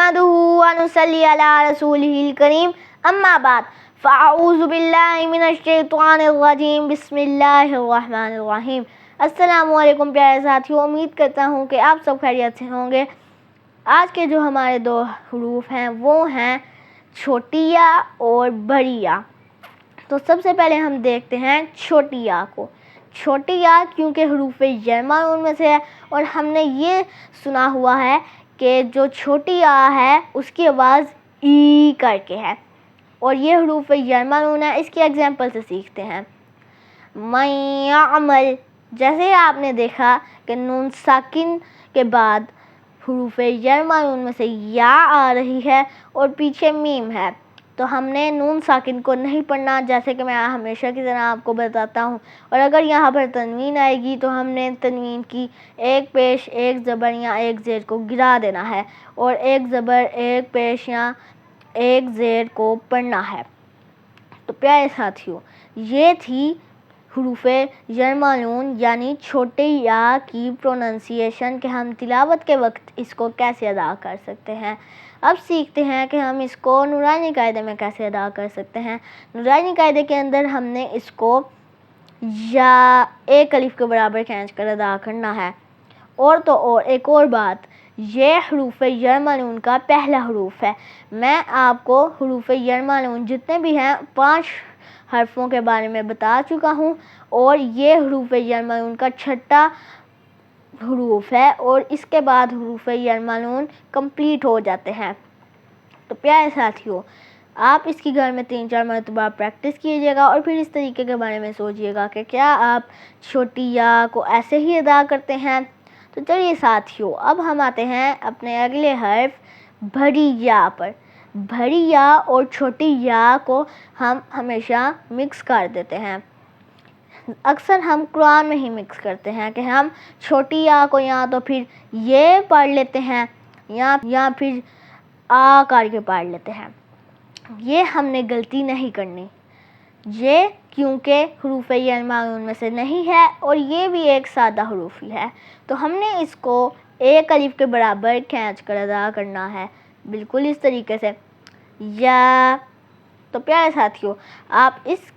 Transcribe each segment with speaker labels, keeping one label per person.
Speaker 1: نحمده ونصلي على رسوله الكريم اما بعد فاعوذ باللہ من الشیطان الرجیم بسم اللہ الرحمن الرحیم۔ السلام علیکم پیارے ساتھیوں، امید کرتا ہوں کہ آپ سب خیریت سے ہوں گے۔ آج کے جو ہمارے دو حروف ہیں وہ ہیں چھوٹی یا اور بڑی یا۔ تو سب سے پہلے ہم دیکھتے ہیں چھوٹی یا کو۔ چھوٹی یا کیونکہ حروف جرمہ ان میں سے ہے اور ہم نے یہ سنا ہوا ہے کہ جو چھوٹی یا ہے اس کی آواز ای کر کے ہے، اور یہ حروف جرمہ نون ہے۔ اس کی ایگزامپل سے سیکھتے ہیں۔ من یعمل، جیسے آپ نے دیکھا کہ نون ساکن کے بعد حروف جرمہ نون میں سے یا آ رہی ہے اور پیچھے میم ہے، تو ہم نے نون ساکن کو نہیں پڑھنا، جیسے کہ میں ہمیشہ کی طرح آپ کو بتاتا ہوں۔ اور اگر یہاں پر تنوین آئے گی تو ہم نے تنوین کی ایک پیش ایک زبر یا ایک زیر کو گرا دینا ہے، اور ایک زبر ایک پیش یا ایک زیر کو پڑھنا ہے۔ تو پیارے ساتھیوں، یہ تھی حروف جرمہ نون یعنی چھوٹے یا کی پروننسیشن کہ ہم تلاوت کے وقت اس کو کیسے ادا کر سکتے ہیں۔ اب سیکھتے ہیں کہ ہم اس کو نورانی قاعدے میں کیسے ادا کر سکتے ہیں۔ نورانی قاعدے کے اندر ہم نے اس کو یا ایک الف کے برابر کھینچ کر ادا کرنا ہے۔ اور تو اور ایک اور بات، یہ حروف جرمہ نون کا پہلا حروف ہے۔ میں آپ کو حروف جرمہ نون جتنے بھی ہیں 5 حرفوں کے بارے میں بتا چکا ہوں، اور یہ حروف جرمہ نون کا چھٹا حروف ہے، اور اس کے بعد حروف جرمہ نون کمپلیٹ ہو جاتے ہیں۔ تو پیارے ساتھیوں، آپ اس کی گھر میں 3-4 مرتبہ پریکٹس کیجیے گا اور پھر اس طریقے کے بارے میں سوچیے گا کہ کیا آپ چھوٹی یا کو ایسے ہی ادا کرتے ہیں۔ تو چلیے ساتھیوں، اب ہم آتے ہیں اپنے اگلے حرف بڑی یا پر۔ بڑی یا اور چھوٹی یا کو ہم ہمیشہ مکس کر دیتے ہیں۔ اکثر ہم قرآن میں ہی مکس کرتے ہیں کہ ہم چھوٹی یا کو یا تو پھر یہ پڑھ لیتے ہیں یا پھر آ کر کے پڑھ لیتے ہیں۔ یہ ہم نے غلطی نہیں کرنی، یہ کیونکہ حروف جرمہ نون میں سے نہیں ہے اور یہ بھی ایک سادہ حروف ہی ہے، تو ہم نے اس کو ایک الف کے برابر کھینچ کر ادا کرنا ہے، بالکل اس طریقے سے یا۔ تو پیارے ساتھیوں، آپ اس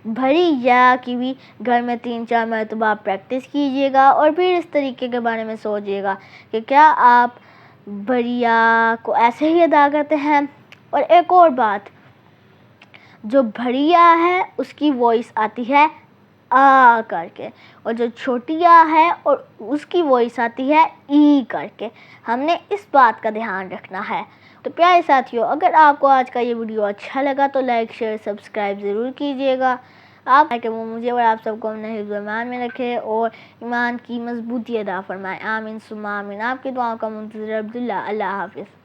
Speaker 1: بڑی یا کی بھی گھر میں 3-4 مرتبہ پریکٹس کیجیے گا اور پھر اس طریقے کے بارے میں سوچیے گا کہ کیا آپ بڑی یا کو ایسے ہی ادا کرتے ہیں۔ اور ایک اور بات، جو بڑی یا ہے اس کی وائس آتی ہے آ کر کے، اور جو چھوٹی یا ہے اور اس کی وائس آتی ہے ای کر کے۔ ہم نے اس بات کا دھیان رکھنا ہے۔ تو پیارے ساتھیوں، اگر آپ کو آج کا یہ ویڈیو اچھا لگا تو لائک شیئر سبسکرائب ضرور کیجیے گا۔ آپ کہ وہ مجھے اور آپ سب کو اپنے حفظ و ایمان میں رکھے اور ایمان کی مضبوطی عطا فرمائے، آمین ثم آمین۔ آپ کی دعاؤں کا منتظر عبداللہ۔ اللہ حافظ۔